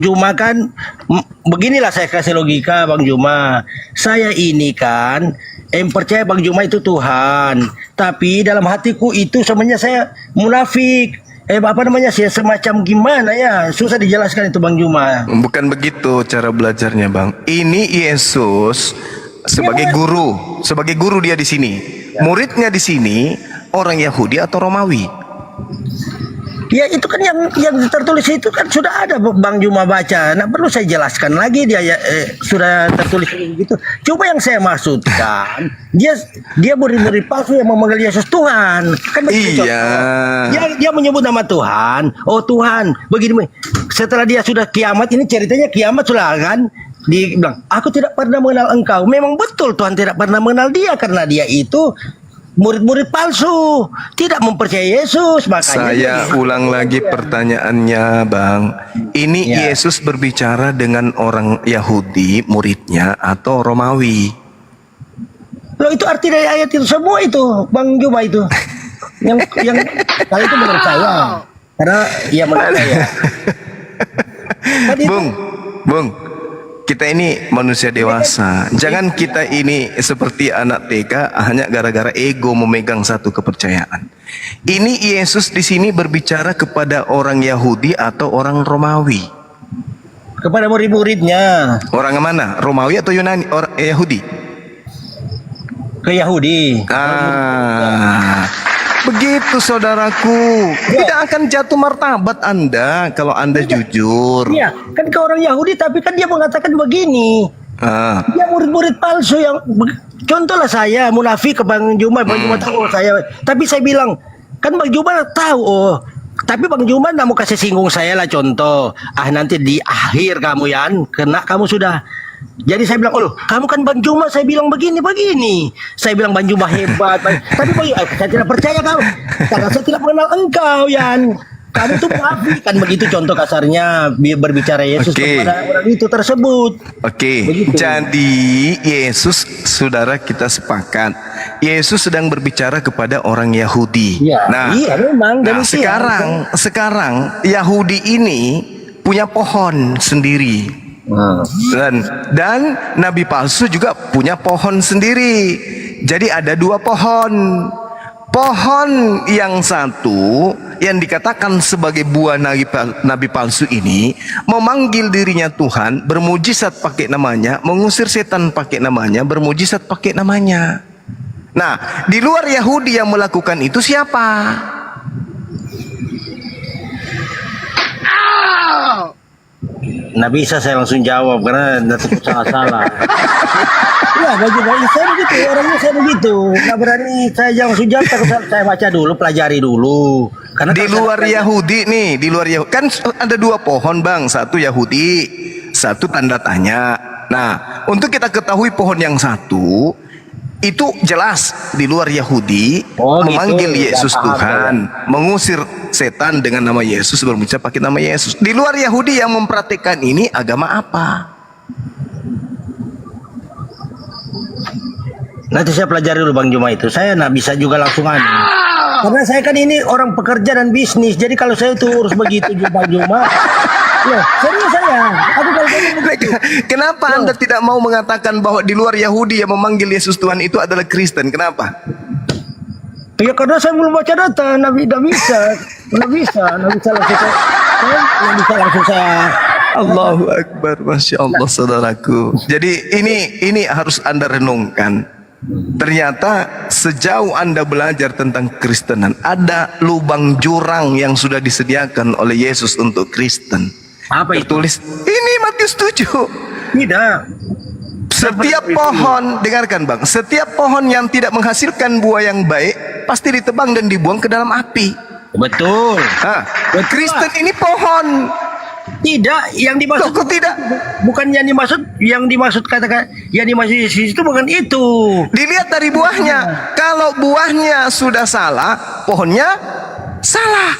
Juma kan beginilah saya kasih logika Bang Juma. Saya ini kan yang percaya Bang Juma itu Tuhan, tapi dalam hatiku itu sebenarnya saya munafik. Apa namanya sih semacam gimana ya? Susah dijelaskan itu Bang Juma. Bukan begitu cara belajarnya, Bang. Ini Yesus sebagai guru dia di sini. Muridnya di sini orang Yahudi atau Romawi? Ya itu kan yang tertulis itu kan sudah ada Bang Juma baca. Nah perlu saya jelaskan lagi dia sudah tertulis begitu. Coba yang saya maksudkan dia murid-murid palsu yang memanggil Yesus Tuhan. Kan begitu. Iya. Dia menyebut nama Tuhan. Oh Tuhan, begini. Setelah dia sudah kiamat, ini ceritanya kiamat sudah kan. Dia bilang, aku tidak pernah mengenal engkau. Memang betul Tuhan tidak pernah mengenal dia karena dia itu murid-murid palsu, tidak mempercayai Yesus. Makanya saya ulang lagi pertanyaannya, Bang. Ini Yesus berbicara dengan orang Yahudi, muridnya, atau Romawi? Loh itu arti dari ayat itu semua itu, Bang Juma itu. yang kalau itu menurut saya, karena ya menurut saya. Bung, kita ini manusia dewasa. Jangan kita ini seperti anak TK hanya gara-gara ego memegang satu kepercayaan. Ini Yesus di sini berbicara kepada orang Yahudi atau orang Romawi? Kepada murid-muridnya. Orang mana? Romawi atau Yunani? Orang Yahudi? Ke Yahudi. Begitu saudaraku. Tidak akan jatuh martabat Anda kalau Anda jujur. Iya, kan ke orang Yahudi tapi kan dia mengatakan begini. Dia murid-murid palsu yang contohlah saya munafik ke Bang Juma, Bang Juma tahu saya. Tapi saya bilang, kan Bang Juma tahu tapi Bang Juma nggak mau kasih singgung saya lah contoh. Nanti di akhir kamu kena kamu sudah. Jadi saya bilang, kamu kan Bang Juma, saya bilang begini. Saya bilang Bang Juma hebat. Tapi saya tidak percaya kau. Karena saya tidak mengenal engkau, Yan. Kamu tuh munafik kan begitu contoh kasarnya berbicara Yesus kepada orang itu tersebut. Jadi Yesus, saudara kita sepakat, Yesus sedang berbicara kepada orang Yahudi. Memang. Sekarang Yahudi ini punya pohon sendiri. Dan nabi palsu juga punya pohon sendiri. Jadi ada dua pohon. Pohon yang satu yang dikatakan sebagai buah nabi palsu ini memanggil dirinya Tuhan, bermujizat pakai namanya, mengusir setan pakai namanya, bermujizat pakai namanya. Nah, di luar Yahudi yang melakukan itu siapa? Nggak bisa saya langsung jawab karena takut salah-salah. Ya, bagi saya begitu, orangnya saya begitu. Nggak berani saya langsung jawab, saya baca dulu, pelajari dulu. Karena di luar Yahudi nih, di luar Yahudi kan ada dua pohon Bang, satu Yahudi, satu tanda tanya. Nah, untuk kita ketahui pohon yang satu itu jelas di luar Yahudi memanggil Yesus Tuhan, mengusir setan dengan nama Yesus, berbicara pakai nama Yesus. Di luar Yahudi yang mempraktikkan ini agama apa? Nanti saya pelajari dulu Bang Juma itu. Saya nggak bisa juga langsung karena saya kan ini orang pekerja dan bisnis. Jadi kalau saya itu urus begitu Bang Juma, serius saya. Kenapa Anda tidak mau mengatakan bahwa di luar Yahudi yang memanggil Yesus Tuhan itu adalah Kristen? Kenapa? Ya karena saya belum baca data, nggak bisa langsung saya. Allahu Akbar, Masya Allah saudaraku. Jadi ini harus Anda renungkan. Ternyata sejauh Anda belajar tentang Kristenan, ada lubang jurang yang sudah disediakan oleh Yesus untuk Kristen. Apa itu? Tertulis ini Matius 7. Tidak. Setiap pohon, dengarkan Bang, setiap pohon yang tidak menghasilkan buah yang baik pasti ditebang dan dibuang ke dalam api. Betul. Kristen ini pohon. Tidak, yang dimaksud tidak. Bukan yang dimaksud katakan yang dimaksud itu bukan itu. Dilihat dari buahnya. Kalau buahnya sudah salah, pohonnya salah.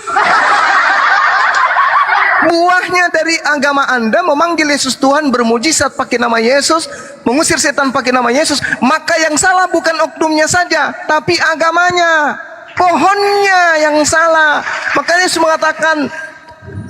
Buahnya dari agama Anda memanggil Yesus Tuhan, bermujizat pakai nama Yesus, mengusir setan pakai nama Yesus, maka yang salah bukan oknumnya saja, tapi agamanya, pohonnya yang salah. Makanya Yesus mengatakan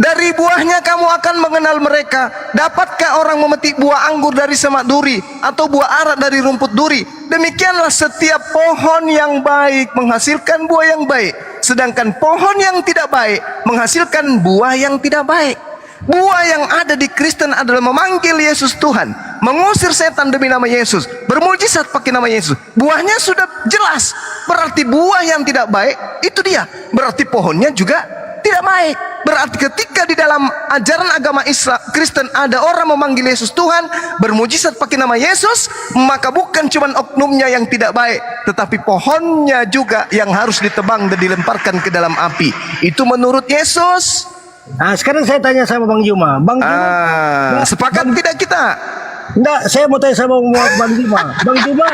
Dari buahnya kamu akan mengenal mereka. Dapatkah orang memetik buah anggur dari semak duri, atau buah ara dari rumput duri? Demikianlah setiap pohon yang baik menghasilkan buah yang baik, sedangkan pohon yang tidak baik menghasilkan buah yang tidak baik. Buah yang ada di Kristen adalah memanggil Yesus Tuhan, mengusir setan demi nama Yesus, bermujizat pakai nama Yesus. Buahnya sudah jelas. Berarti buah yang tidak baik itu dia. Berarti pohonnya juga tidak baik. Berarti ketika di dalam ajaran agama Islam Kristen ada orang memanggil Yesus Tuhan, bermujizat pakai nama Yesus, maka bukan cuma oknumnya yang tidak baik, tetapi pohonnya juga yang harus ditebang dan dilemparkan ke dalam api. Itu menurut Yesus. Nah, sekarang saya tanya sama Bang Juma. Bang Juma, sepakat tidak kita? enggak, saya mau tanya sama Bang Juma. Bang Juma,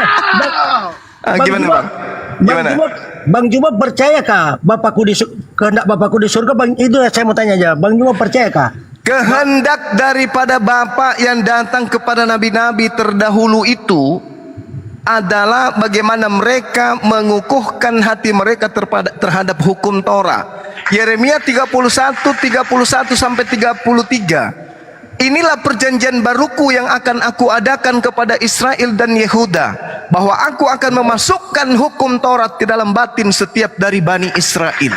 Gimana Bang? Gimana? Bang Juma percayakah kehendak Bapakku di surga? Bang, itu saya mau tanya aja. Bang Juma percayakah? Kehendak daripada Bapa yang datang kepada nabi-nabi terdahulu itu adalah bagaimana mereka mengukuhkan hati mereka terhadap hukum Torah. Yeremia 31 sampai 33. Inilah perjanjian baruku yang akan aku adakan kepada Israel dan Yehuda, bahwa aku akan memasukkan hukum Taurat ke dalam batin setiap dari Bani Israel.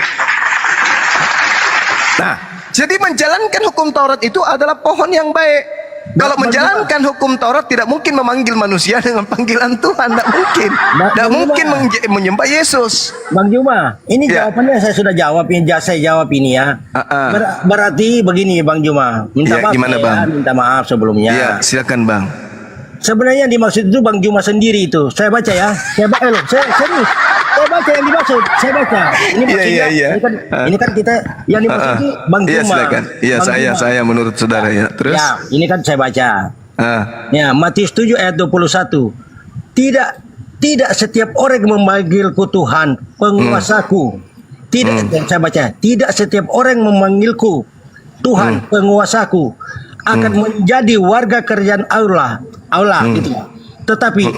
Nah, jadi menjalankan hukum Taurat itu adalah pohon yang baik. Kalau menjalankan hukum Taurat tidak mungkin memanggil manusia dengan panggilan Tuhan, tidak mungkin. Tidak mungkin menyembah Yesus. Bang Juma, ini jawabannya saya sudah jawab, saya jawab ini ya. Berarti begini Bang Juma, minta maaf gimana, Bang? Minta maaf sebelumnya. Ya, silakan Bang. Sebenarnya yang dimaksud itu Bang Juma sendiri itu. Saya baca ya. Saya serius. Saya baca yang dimaksud. Saya baca. Ini maksudnya. Ini kan kita yang dimaksud itu Bang Juma. Iya, silakan. Iya, saya menurut saudara ya. Terus? Ya, ini kan saya baca. Ya, Matius 7 ayat 21. Tidak setiap orang yang memanggilku Tuhan, penguasaku. Tidak, saya baca. Tidak setiap orang yang memanggilku Tuhan, penguasaku, akan menjadi warga kerajaan Allah gitu. Tetapi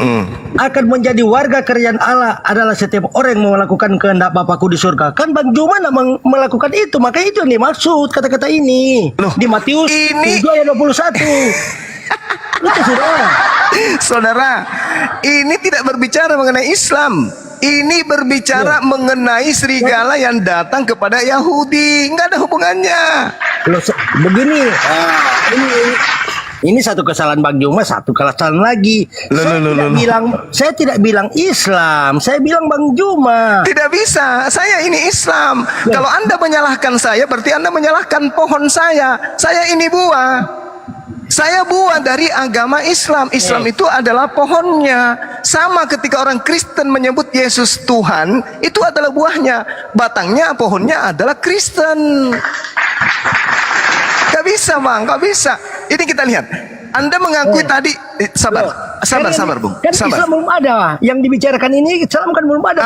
akan menjadi warga kerajaan Allah adalah setiap orang yang melakukan kehendak Bapakku di surga. Kan Bang Juma melakukan itu, makanya itu yang dimaksud kata-kata ini. Loh, di Matius 7 ayat 21. Itu Saudara, ini tidak berbicara mengenai Islam. Ini berbicara mengenai serigala yang datang kepada Yahudi. Enggak ada hubungannya. Loh, begini. Ini satu kesalahan Bang Juma, satu kesalahan lagi. Saya tidak bilang Islam, saya bilang Bang Juma. Tidak bisa, saya ini Islam. Kalau Anda menyalahkan saya, berarti Anda menyalahkan pohon saya. Saya ini buah. Saya buah dari agama Islam. Islam itu adalah pohonnya. Sama ketika orang Kristen menyebut Yesus Tuhan, itu adalah buahnya. Batangnya, pohonnya adalah Kristen. Gak bisa Bang, gak bisa. Ini kita lihat. Anda mengakui tadi, sabar Bung. Kan Islam belum ada. Yang dibicarakan ini Islam kan belum ada.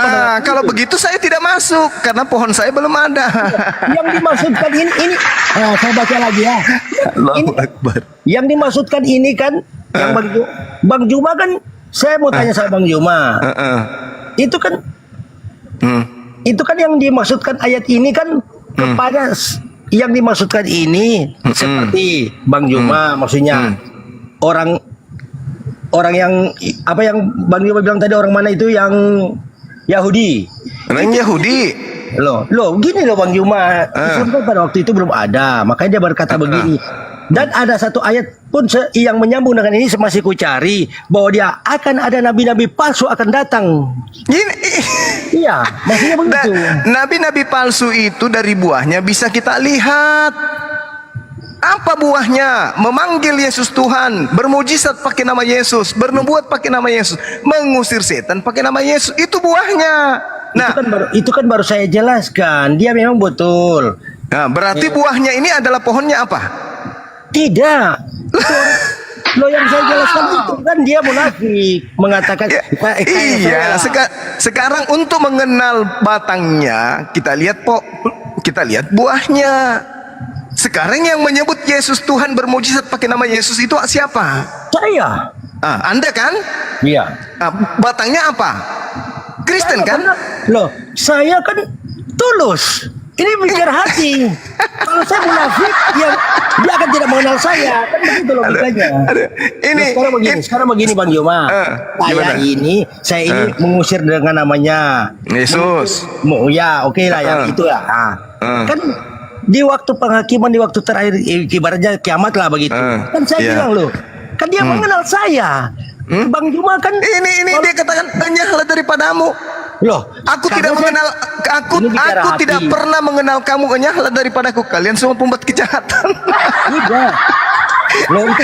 Kalau begitu saya tidak masuk karena pohon saya belum ada. Yang dimaksudkan ini. Saya baca lagi ya. Allahu Akbar. Yang dimaksudkan ini kan yang Bang Juma kan, saya mau tanya sama Bang Juma. Itu kan itu kan yang dimaksudkan ayat ini kan kepada yang dimaksudkan ini seperti Bang Juma, maksudnya orang yang apa yang Bang Juma bilang tadi, orang mana itu yang Yahudi. Orang Yahudi. Loh, gini loh Bang Juma. Islam kan pada waktu itu belum ada, makanya dia berkata begini. Dan ada satu ayat pun yang menyambung dengan ini masih ku cari, bahwa dia akan ada nabi-nabi palsu akan datang. Iya, maksudnya begitu. Nabi-nabi palsu itu dari buahnya bisa kita lihat. Apa buahnya? Memanggil Yesus Tuhan, bermujizat pakai nama Yesus, bernubuat pakai nama Yesus, mengusir setan pakai nama Yesus. Itu buahnya. Nah, itu kan baru saya jelaskan. Dia memang betul. Nah, berarti buahnya ini adalah pohonnya apa? Tidak. Lo yang saya jelaskan itu kan dia munafik, mengatakan iya. Sekarang untuk mengenal batangnya kita lihat buahnya. Sekarang yang menyebut Yesus Tuhan, bermujizat pakai nama Yesus itu siapa? Saya. Anda kan? Iya. Batangnya apa? Kristen kan? Loh, saya kan tulus. Ini bicara hati. Kalau saya munafik, ya dia akan tidak mengenal saya. Kan begitu logikanya. Ini Sekarang begini Bang Joma. gimana? Saya ini mengusir dengan namanya Yesus. Ya, oke lah yang itu ya. Kan di waktu penghakiman, di waktu terakhir ibaratnya kiamat lah begitu. Kan saya bilang loh, kan dia mengenal saya. Bang Joma kan Ini dia katakan enyahlah daripadamu. loh, Aku karena tidak saya- mengenal aku Ini bicara hati. tidak pernah mengenal kamu, enyahlah daripadaku, kalian semua pembuat kejahatan. Tidak. Loh itu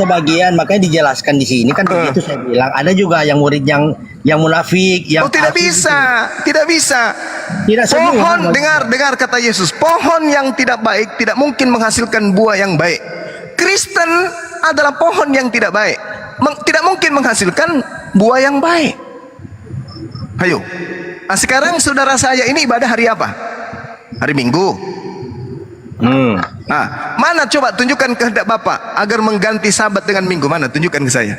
sebagian makanya dijelaskan di sini kan begitu saya bilang. Ada juga yang murid yang munafik, yang Oh, tidak asli bisa, tidak bisa. Tidak semua. Pohon, dengar kata Yesus, pohon yang tidak baik tidak mungkin menghasilkan buah yang baik. Kristen adalah pohon yang tidak baik, tidak mungkin menghasilkan buah yang baik. Ayo, sekarang saudara saya ini ibadah hari apa? Hari Minggu. Nah, mana coba tunjukkan kehendak Bapak agar mengganti Sabat dengan Minggu, mana tunjukkan ke saya.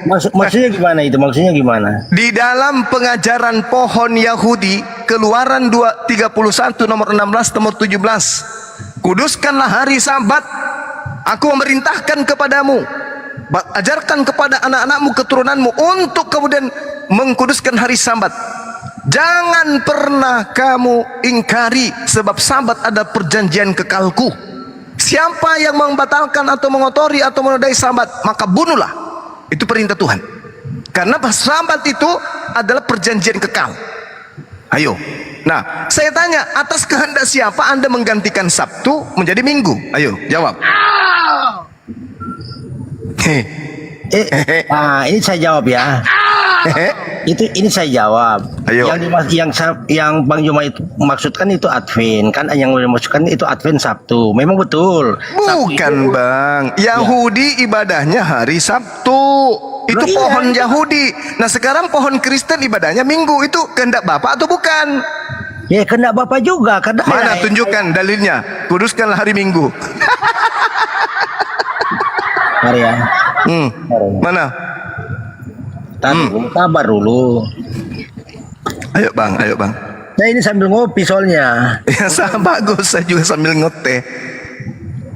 Maksudnya gimana itu? Maksudnya gimana? Di dalam pengajaran pohon Yahudi, Keluaran 31 nomor 16 nomor 17, kuduskanlah hari Sabat, aku memerintahkan kepadamu, ajarkan kepada anak-anakmu keturunanmu untuk kemudian mengkuduskan hari Sabat. Jangan pernah kamu ingkari, sebab Sabat ada perjanjian kekalku. Siapa yang membatalkan atau mengotori atau menodai Sabat, maka bunuhlah. Itu perintah Tuhan. Karena Sabat itu adalah perjanjian kekal. Ayo. Nah, saya tanya, atas kehendak siapa Anda menggantikan Sabtu menjadi Minggu? Ayo, jawab. Ini saya jawab ya. Ini saya jawab. Ayo. Yang Bang Joma itu maksudkan itu Advent kan, yang dimaksudkan itu Advent Sabtu. Memang betul. Bukan Bang, Yahudi ibadahnya hari Sabtu. Itu Loh, iya. pohon Yahudi. Nah sekarang pohon Kristen ibadahnya Minggu. Itu kehendak Bapak atau bukan? Ya kena Bapak juga. Karena Mana tunjukkan dalilnya. Kuduskanlah hari Minggu. Mari ya. Mana? Sabar dulu. Ayo Bang, ayo Bang. Saya ini sambil ngopi soalnya. Ya bagus, saya juga sambil ngoteh.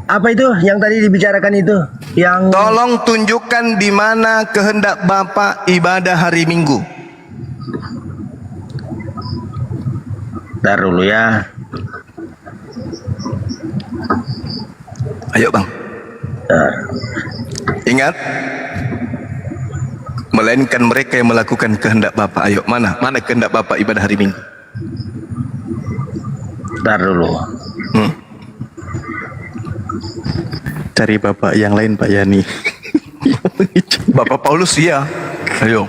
Apa itu yang tadi dibicarakan itu? Yang Tolong tunjukkan di mana kehendak Bapak ibadah hari Minggu. Bentar dulu ya. Ayo Bang. Bentar. Ingat, melainkan mereka yang melakukan kehendak Bapak. Ayo, mana kehendak Bapak ibadah hari Minggu? Bentar dulu. Cari bapak yang lain Pak Yani. Bapak Paulus ya. Ayo.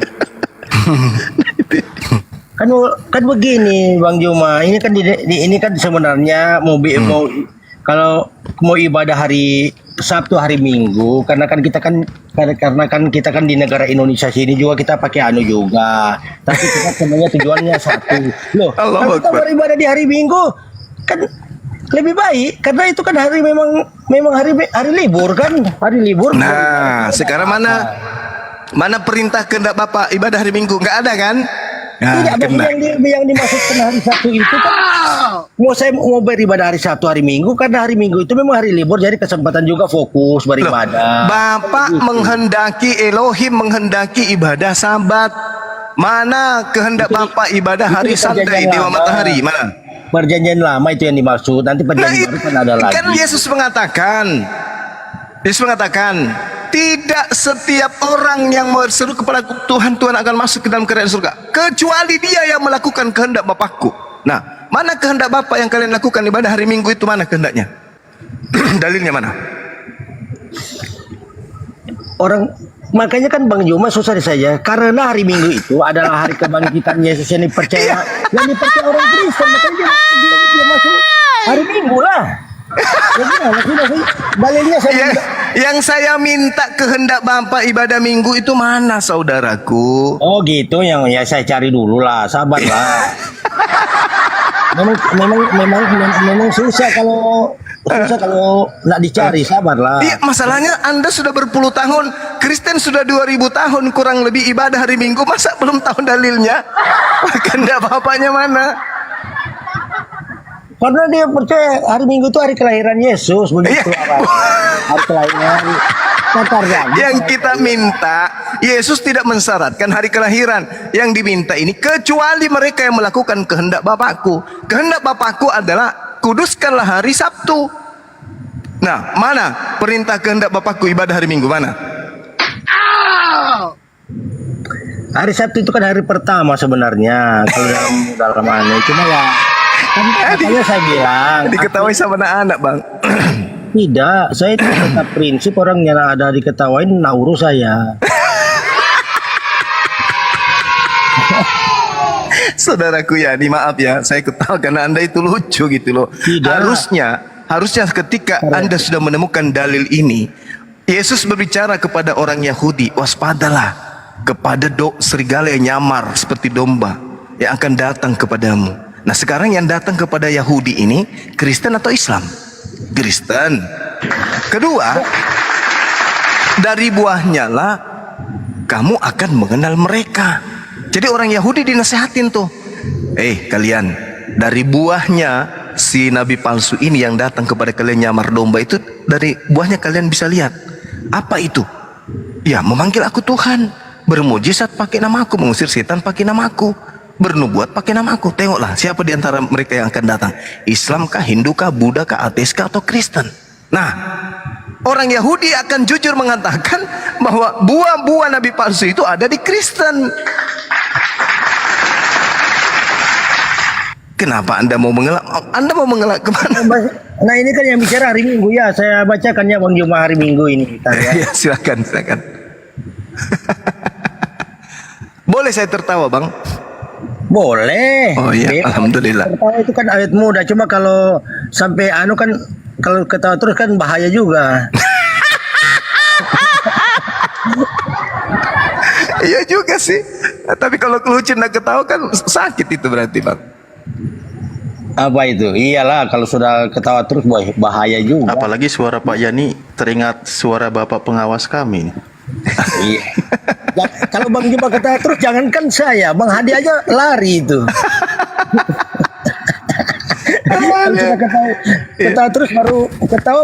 Kan begini Bang Juma, ini kan sebenarnya kalau mau ibadah hari Sabtu hari Minggu, karena kan kita kan di negara Indonesia sini juga kita pakai anu juga. Tapi kita sebenarnya tujuannya satu. Loh, kalau kita beribadah di hari Minggu kan lebih baik karena itu kan hari memang hari libur kan, hari libur. Nah, sekarang mana perintah kehendak Bapak ibadah hari Minggu? Enggak ada kan? Tidak, yang dimaksudkan hari Sabtu itu kan saya mau beribadah hari Sabtu hari Minggu karena hari Minggu itu memang hari libur, jadi kesempatan juga fokus beribadah. Bapak menghendaki, Elohim menghendaki ibadah Sabat. Mana kehendak Bapak ibadah hari Sunday di bawah matahari? Mana? Perjanjian lama itu yang dimaksud. Nanti perjanjian baru kan ada lagi. Kan Yesus mengatakan, tidak setiap orang yang berseru kepada Tuhan akan masuk ke dalam kerajaan surga, kecuali dia yang melakukan kehendak Bapakku. Nah, mana kehendak Bapak yang kalian lakukan ibadah hari Minggu itu, mana kehendaknya? Dalilnya mana? Makanya kan Bang Juma susah saja karena hari Minggu itu adalah hari kebangkitan Yesus yang dipercaya orang Kristen, makanya dia masuk hari Minggu lah. Dalilnya yang saya minta kehendak Bapak ibadah Minggu itu mana, saudaraku? Oh gitu, yang ya saya cari dulu lah, sabarlah. memang susah kalau nak dicari, sabarlah. Iya, masalahnya Anda sudah berpuluh tahun, Kristen sudah 2000 tahun kurang lebih ibadah hari Minggu, masa belum tahu dalilnya? Kehendak Bapaknya mana? Karena dia percaya hari Minggu itu hari kelahiran Yesus begitu. Hari kelahiran. Yang kita minta, Yesus tidak mensyaratkan hari kelahiran. Yang diminta ini kecuali mereka yang melakukan kehendak Bapakku. Kehendak Bapakku adalah kuduskanlah hari Sabtu. Nah, mana perintah kehendak Bapakku ibadah hari Minggu, mana? Hari Sabtu itu kan hari pertama sebenarnya kalau dalam anu. Cuma ya kan makanya saya bilang Diketahui sama anak-anak, Bang. tidak, saya itu tetap prinsip orang yang ada diketawain nauru saya. Saudaraku ya, maaf ya, saya ketawa karena Anda itu lucu gitu loh. Tidak. Harusnya ketika Anda sudah menemukan dalil ini, Yesus berbicara kepada orang Yahudi, waspadalah kepada serigala yang nyamar seperti domba yang akan datang kepadamu. Nah, sekarang yang datang kepada Yahudi ini Kristen atau Islam? Kristen. Kedua, dari buahnya lah kamu akan mengenal mereka. Jadi orang Yahudi dinasehatin tuh, kalian, dari buahnya si nabi palsu ini yang datang kepada kalian nyamar domba itu, dari buahnya kalian bisa lihat. Apa itu? Ya, memanggil aku Tuhan, bermujizat pakai nama aku, mengusir setan pakai nama aku, bernubuat pakai nama aku. Tengoklah siapa di antara mereka yang akan datang, Islam kah, Hindu kah, Buddha kah, ateis kah, atau Kristen. Nah, orang Yahudi akan jujur mengatakan bahwa buah-buah nabi palsu itu ada di Kristen. Kenapa Anda mau mengelak? Anda mau mengelak kemana? Nah, ini kan yang bicara hari Minggu ya, saya bacakan ya Bang Juma hari Minggu ini. Ya, silakan. Boleh saya tertawa, Bang? Boleh. Oh iya, alhamdulillah. Tertawa itu kan ayat muda, cuma kalau sampai anu kan, kalau ketawa terus kan bahaya juga. Iya juga sih. Tapi kalau kelucu dan ketawa kan sakit itu berarti, Bang. Apa itu? Iyalah, kalau sudah ketawa terus bahaya juga. Apalagi suara Pak Yani teringat suara Bapak pengawas kami. Iya. Ya, kalau Bang Juma ketawa terus jangankan saya, Bang Hadi aja lari itu. Kalau sudah ketawa terus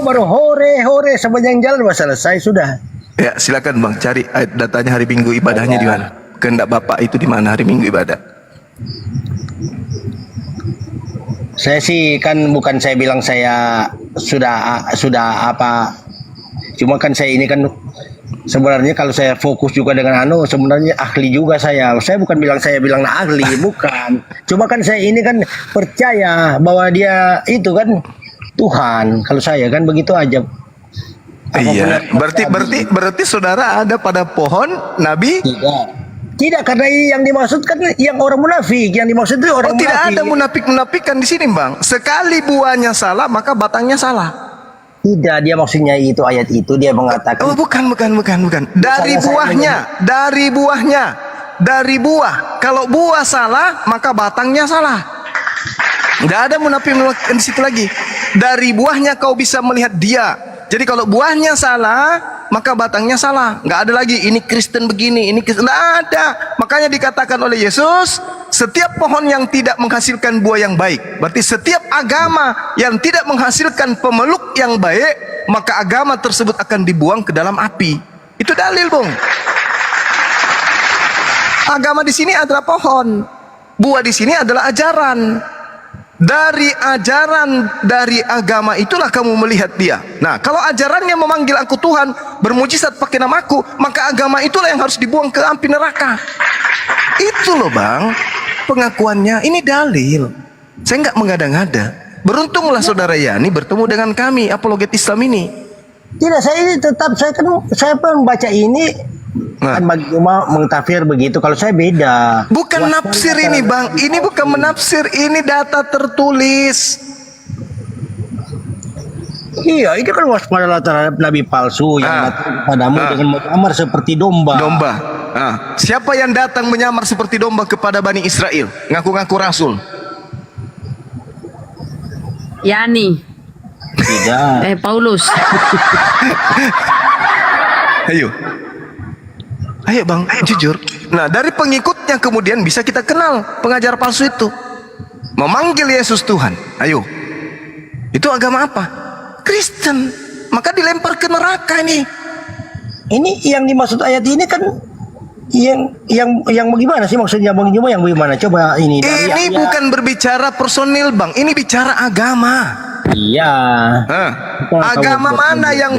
baru hore sepanjang jalan selesai sudah. Ya, silakan Bang, cari datanya hari Minggu ibadahnya di mana? Kehendak Bapak itu di mana hari Minggu ibadah? Saya sih kan bukan saya bilang saya sudah apa. Cuma kan saya ini kan sebenarnya kalau saya fokus juga dengan sebenarnya ahli juga saya. Saya bukan saya bilang ahli, bukan. Cuma kan saya ini kan percaya bahwa dia itu kan Tuhan. Kalau saya kan begitu aja. Iya, berarti saudara ada pada pohon Nabi? Tidak, karena yang dimaksud kan yang orang munafik, yang dimaksud itu orang munafik. Tidak ada munafik-munafikan di sini, Bang. Sekali buahnya salah, maka batangnya salah. Tidak, dia maksudnya itu ayat itu dia mengatakan. Oh, bukan. Dari buah. Kalau buah salah, maka batangnya salah. Nggak ada munafik di situ lagi. Dari buahnya kau bisa melihat dia. Jadi kalau buahnya salah, maka batangnya salah. Nggak ada lagi ini Kristen begini, ini Kristen. Nggak ada. Makanya dikatakan oleh Yesus, setiap pohon yang tidak menghasilkan buah yang baik, berarti setiap agama yang tidak menghasilkan pemeluk yang baik, maka agama tersebut akan dibuang ke dalam api. Itu dalil, Bung. Agama di sini adalah pohon, buah di sini adalah ajaran. Dari agama itulah kamu melihat dia. Nah, kalau ajarannya memanggil aku Tuhan, bermujizat pakai namaku, maka agama itulah yang harus dibuang ke api neraka. Itu loh, Bang, pengakuannya. Ini dalil. Saya nggak mengada-ngada. Beruntunglah saudara Yani bertemu dengan kami apologet Islam ini. Tidak, saya pun baca ini. Kan bagi Juma mengtafsir begitu. Kalau saya beda. Bukan nafsir ini, Bang. Ini bukan menafsir, ini data tertulis. Iya, itu kan waspadalah terhadap nabi palsu yang datang kepadamu dengan menyamar seperti domba. Siapa yang datang menyamar seperti domba kepada Bani Israel? Ngaku-ngaku rasul. Yani. Tidak. Paulus. Ayo Bang, jujur. Nah, dari pengikutnya kemudian bisa kita kenal pengajar palsu itu. Memanggil Yesus Tuhan. Ayo, Itu agama apa? Kristen. Maka dilempar ke neraka ini. Ini yang dimaksud ayat ini kan yang bagaimana sih maksudnya Bang Juma, yang bagaimana? Coba ini dari Ini ayat. bukan berbicara personil, Bang. Ini bicara agama. Iya. Hah? Agama mana yang